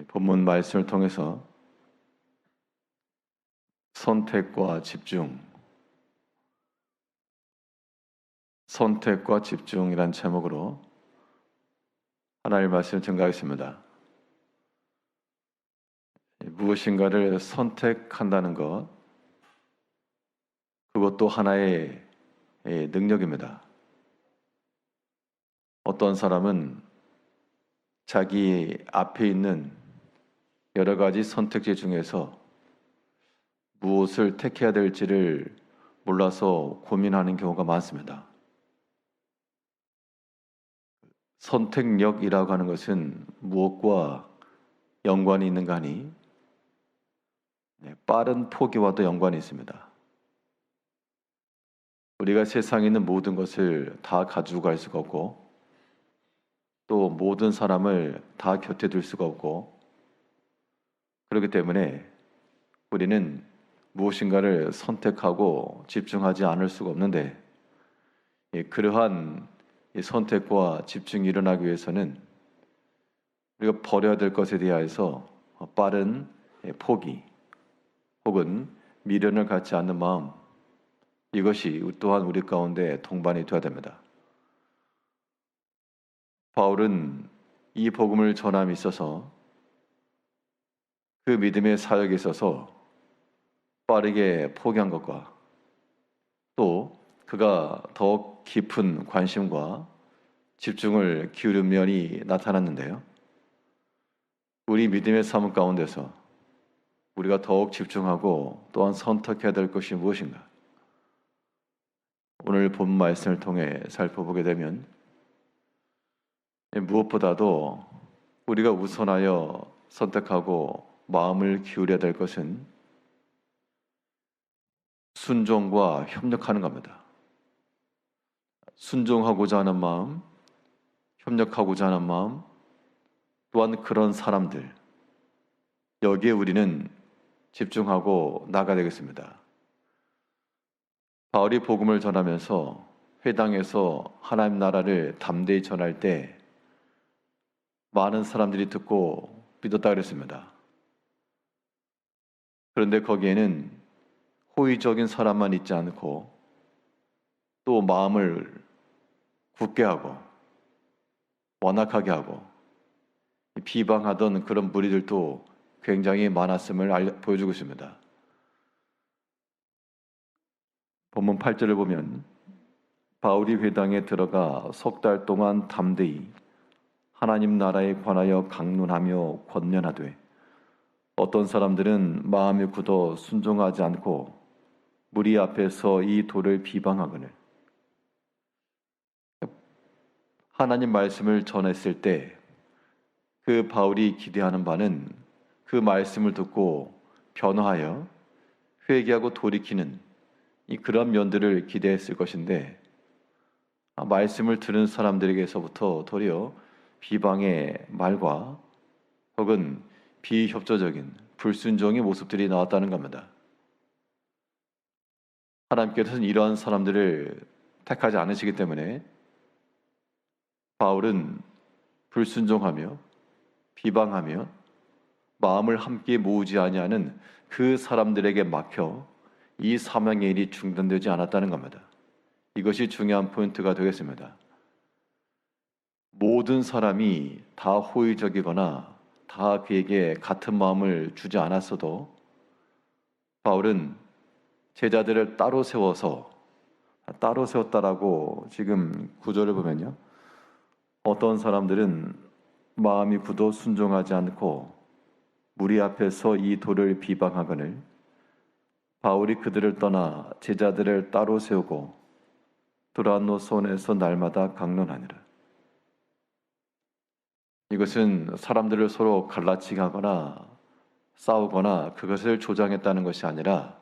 본문 말씀을 통해서 선택과 집중이란 제목으로 하나님의 말씀을 증거하겠습니다. 무엇인가를 선택한다는 것, 그것도 하나의 능력입니다. 어떤 사람은 자기 앞에 있는 여러 가지 선택지 중에서 무엇을 택해야 될지를 몰라서 고민하는 경우가 많습니다. 선택력이라고 하는 것은 무엇과 연관이 있는가 하니 빠른 포기와도 연관이 있습니다. 우리가 세상에 있는 모든 것을 다 가지고 갈 수가 없고 또 모든 사람을 다 곁에 둘 수가 없고 그렇기 때문에 우리는 무엇인가를 선택하고 집중하지 않을 수가 없는데 그러한 선택과 집중이 일어나기 위해서는 우리가 버려야 될 것에 대하여서 빠른 포기 혹은 미련을 갖지 않는 마음, 이것이 또한 우리 가운데 동반이 되어야 됩니다. 바울은 이 복음을 전함에 있어서 그 믿음의 사역에 있어서 빠르게 포기한 것과 또 그가 더욱 깊은 관심과 집중을 기울인 면이 나타났는데요. 우리 믿음의 삶 가운데서 우리가 더욱 집중하고 또한 선택해야 될 것이 무엇인가? 오늘 본 말씀을 통해 살펴보게 되면 무엇보다도 우리가 우선하여 선택하고 마음을 기울여야 될 것은 순종과 협력하는 겁니다. 순종하고자 하는 마음, 협력하고자 하는 마음, 또한 그런 사람들, 여기에 우리는 집중하고 나가야 되겠습니다. 바울이 복음을 전하면서 회당에서 하나님 나라를 담대히 전할 때 많은 사람들이 듣고 믿었다 그랬습니다. 그런데 거기에는 호의적인 사람만 있지 않고 또 마음을 굳게 하고 완악하게 하고 비방하던 그런 무리들도 굉장히 많았음을 보여주고 있습니다. 본문 8절을 보면 바울이 회당에 들어가 석 달 동안 담대히 하나님 나라에 관하여 강론하며 권면하되 어떤 사람들은 마음이 굳어 순종하지 않고 무리 앞에서 이 도를 비방하거늘. 하나님 말씀을 전했을 때 그 바울이 기대하는 바는 그 말씀을 듣고 변화하여 회개하고 돌이키는 그런 면들을 기대했을 것인데 말씀을 들은 사람들에게서부터 도리어 비방의 말과 혹은 비협조적인 불순종의 모습들이 나왔다는 겁니다. 하나님께서는 이러한 사람들을 택하지 않으시기 때문에 바울은 불순종하며 비방하며 마음을 함께 모으지 아니하는 그 사람들에게 막혀 이 사명의 일이 중단되지 않았다는 겁니다. 이것이 중요한 포인트가 되겠습니다. 모든 사람이 다 호의적이거나 다 그에게 같은 마음을 주지 않았어도 바울은 제자들을 따로 세웠다라고 지금 구절을 보면요. 어떤 사람들은 마음이 굳어 순종하지 않고 무리 앞에서 이 도를 비방하거늘 바울이 그들을 떠나 제자들을 따로 세우고 두란노손에서 날마다 강론하니라. 이것은 사람들을 서로 갈라치게 하거나 싸우거나 그것을 조장했다는 것이 아니라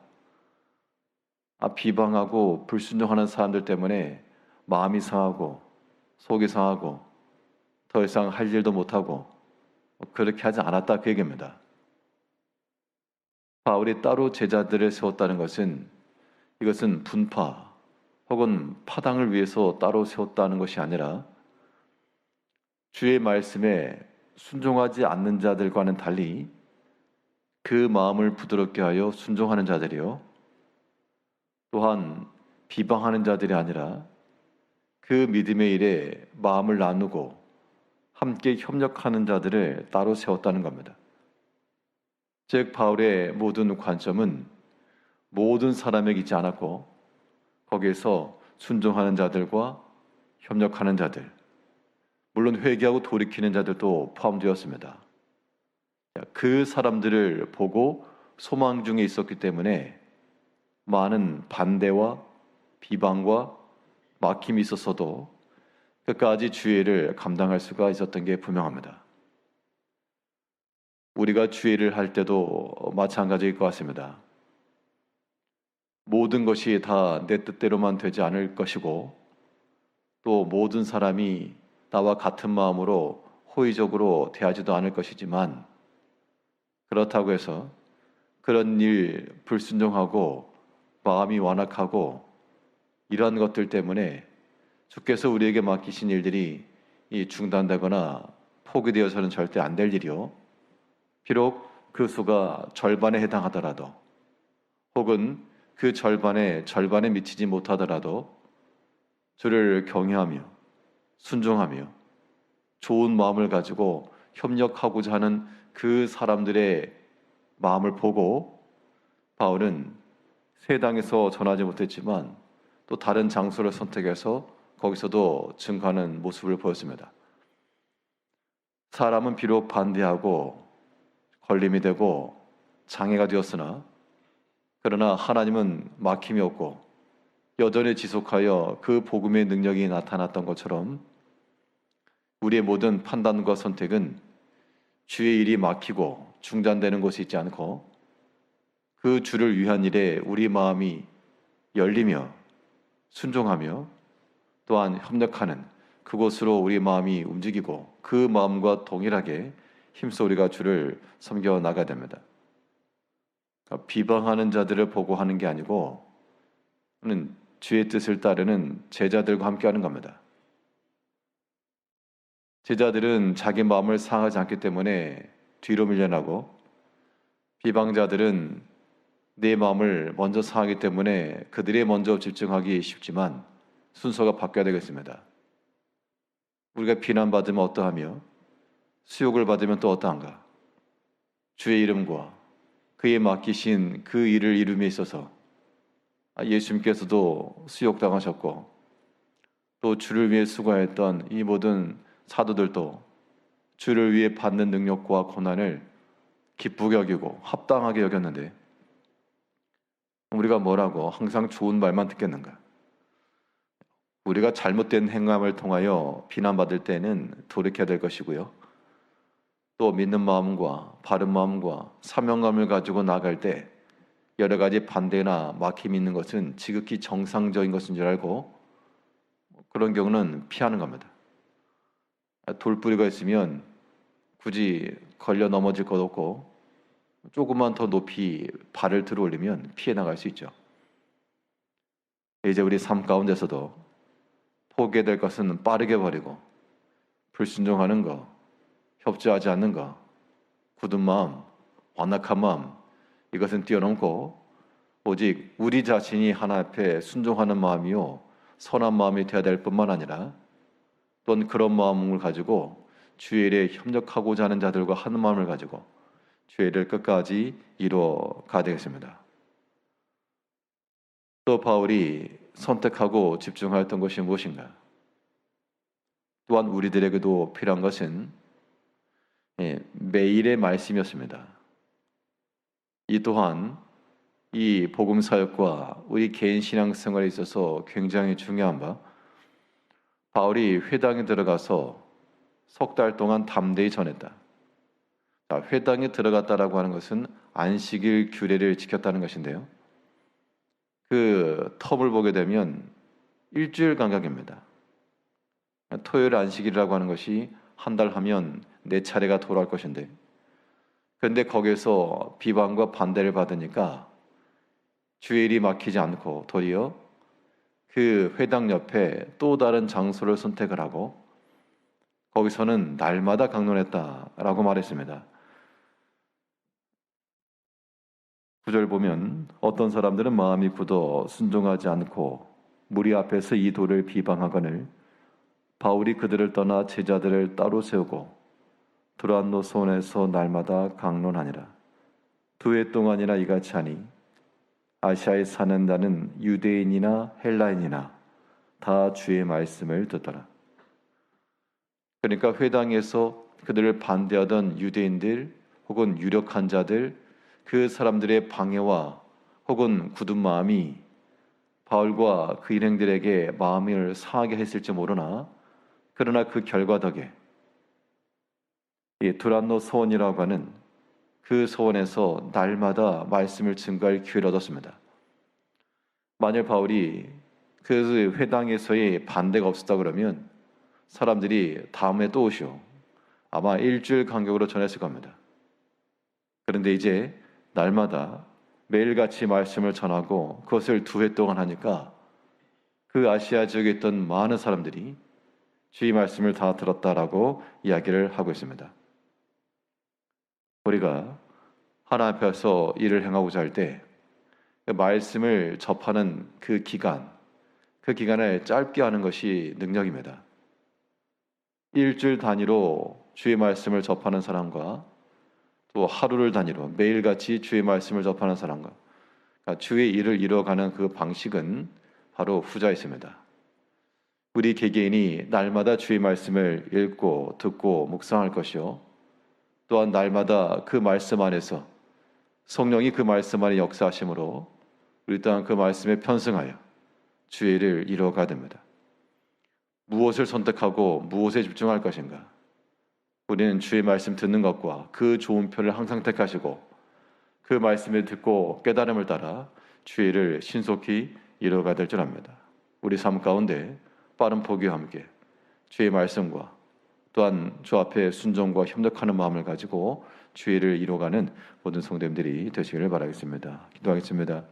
비방하고 불순종하는 사람들 때문에 마음이 상하고 속이 상하고 더 이상 할 일도 못하고 그렇게 하지 않았다 그 얘기입니다. 바울이 따로 제자들을 세웠다는 것은 이것은 분파 혹은 파당을 위해서 따로 세웠다는 것이 아니라 주의 말씀에 순종하지 않는 자들과는 달리 그 마음을 부드럽게 하여 순종하는 자들이요, 또한 비방하는 자들이 아니라 그 믿음의 일에 마음을 나누고 함께 협력하는 자들을 따로 세웠다는 겁니다. 즉 바울의 모든 관점은 모든 사람에게 있지 않았고 거기에서 순종하는 자들과 협력하는 자들, 물론 회개하고 돌이키는 자들도 포함되었습니다. 그 사람들을 보고 소망 중에 있었기 때문에 많은 반대와 비방과 막힘이 있었어도 끝까지 주의 일을 감당할 수가 있었던 게 분명합니다. 우리가 주의 일을 할 때도 마찬가지일 것 같습니다. 모든 것이 다 내 뜻대로만 되지 않을 것이고 또 모든 사람이 나와 같은 마음으로 호의적으로 대하지도 않을 것이지만, 그렇다고 해서 그런 일 불순종하고 마음이 완악하고 이러한 것들 때문에 주께서 우리에게 맡기신 일들이 중단되거나 포기되어서는 절대 안 될 일이요, 비록 그 수가 절반에 해당하더라도 혹은 그 절반에 미치지 못하더라도 주를 경외하며 순종하며 좋은 마음을 가지고 협력하고자 하는 그 사람들의 마음을 보고 바울은 세당에서 전하지 못했지만 또 다른 장소를 선택해서 거기서도 증거하는 모습을 보였습니다. 사람은 비록 반대하고 걸림이 되고 장애가 되었으나 그러나 하나님은 막힘이 없고 여전히 지속하여 그 복음의 능력이 나타났던 것처럼 우리의 모든 판단과 선택은 주의 일이 막히고 중단되는 곳이 있지 않고 그 주를 위한 일에 우리 마음이 열리며 순종하며 또한 협력하는 그곳으로 우리 마음이 움직이고 그 마음과 동일하게 힘써 우리가 주를 섬겨 나가야 됩니다. 비방하는 자들을 보고 하는 게 아니고 주의 뜻을 따르는 제자들과 함께하는 겁니다. 제자들은 자기 마음을 상하지 않기 때문에 뒤로 밀려나고 비방자들은 내 마음을 먼저 상하기 때문에 그들에 먼저 집중하기 쉽지만 순서가 바뀌어야 되겠습니다. 우리가 비난받으면 어떠하며 수욕을 받으면 또 어떠한가? 주의 이름과 그의 맡기신 그 일을 이룸에 있어서 예수님께서도 수욕당하셨고 또 주를 위해 수고했던 이 모든 사도들도 주를 위해 받는 능력과 고난을 기쁘게 여기고 합당하게 여겼는데 우리가 뭐라고 항상 좋은 말만 듣겠는가? 우리가 잘못된 행함을 통하여 비난받을 때는 돌이켜야 될 것이고요, 또 믿는 마음과 바른 마음과 사명감을 가지고 나아갈 때 여러 가지 반대나 막힘이 있는 것은 지극히 정상적인 것인 줄 알고 그런 경우는 피하는 겁니다. 돌부리가 있으면 굳이 걸려 넘어질 것 없고 조금만 더 높이 발을 들어 올리면 피해 나갈 수 있죠. 이제 우리 삶 가운데서도 포기해야 될 것은 빠르게 버리고 불순종하는 거, 협조하지 않는 거, 굳은 마음, 완악한 마음, 이것은 뛰어넘고 오직 우리 자신이 하나 앞에 순종하는 마음이요 선한 마음이 되어야 될 뿐만 아니라 또한 그런 마음을 가지고 주의 일에 협력하고자 하는 자들과 한 마음을 가지고 주의 일을 끝까지 이루어 가야 되겠습니다. 또 바울이 선택하고 집중하였던 것이 무엇인가? 또한 우리들에게도 필요한 것은 매일의 말씀이었습니다. 이 또한 이 복음 사역과 우리 개인 신앙 생활에 있어서 굉장히 중요한 바, 바울이 회당에 들어가서 석 달 동안 담대히 전했다. 회당에 들어갔다라고 하는 것은 안식일 규례를 지켰다는 것인데요, 그 텀을 보게 되면 일주일 간격입니다. 토요일 안식일이라고 하는 것이 한 달 하면 4차례가 돌아올 것인데, 그런데 거기에서 비방과 반대를 받으니까 주의 일이 막히지 않고 도리어 그 회당 옆에 또 다른 장소를 선택을 하고 거기서는 날마다 강론했다라고 말했습니다. 9절 보면 어떤 사람들은 마음이 굳어 순종하지 않고 무리 앞에서 이 도를 비방하거늘 바울이 그들을 떠나 제자들을 따로 세우고 두란노 손에서 날마다 강론하니라. 2해 동안이나 이같이 하니 아시아에 사는 나는 유대인이나 헬라인이나 다 주의 말씀을 듣더라. 그러니까 회당에서 그들을 반대하던 유대인들 혹은 유력한 자들, 그 사람들의 방해와 혹은 굳은 마음이 바울과 그 일행들에게 마음을 상하게 했을지 모르나, 그러나 그 결과 덕에 이 두란노 소원이라고 하는 그 소원에서 날마다 말씀을 증거할 기회를 얻었습니다. 만일 바울이 그 회당에서의 반대가 없었다 그러면 사람들이 다음에 또 오시오, 아마 일주일 간격으로 전했을 겁니다. 그런데 이제 날마다 매일같이 말씀을 전하고 그것을 2회 동안 하니까 그 아시아 지역에 있던 많은 사람들이 주의 말씀을 다 들었다라고 이야기를 하고 있습니다. 우리가 하나님 앞에서 일을 행하고자 할 때 말씀을 접하는 그 기간을 짧게 하는 것이 능력입니다. 일주일 단위로 주의 말씀을 접하는 사람과 또 하루를 단위로 매일같이 주의 말씀을 접하는 사람과, 그러니까 주의 일을 이뤄가는 그 방식은 바로 후자에 있습니다. 우리 개개인이 날마다 주의 말씀을 읽고 듣고 묵상할 것이요, 또한 날마다 그 말씀 안에서 성령이 그 말씀 안에 역사하심으로 우리 또한 그 말씀에 편승하여 주의 일을 이루어가야 됩니다. 무엇을 선택하고 무엇에 집중할 것인가? 우리는 주의 말씀 듣는 것과 그 좋은 편을 항상 택하시고 그 말씀을 듣고 깨달음을 따라 주의 일을 신속히 이루어가야 될 줄 압니다. 우리 삶 가운데 빠른 포기와 함께 주의 말씀과 또한 주 앞에 순종과 협력하는 마음을 가지고 주의 일을 이루어가는 모든 성도님들이 되시기를 바라겠습니다. 기도하겠습니다.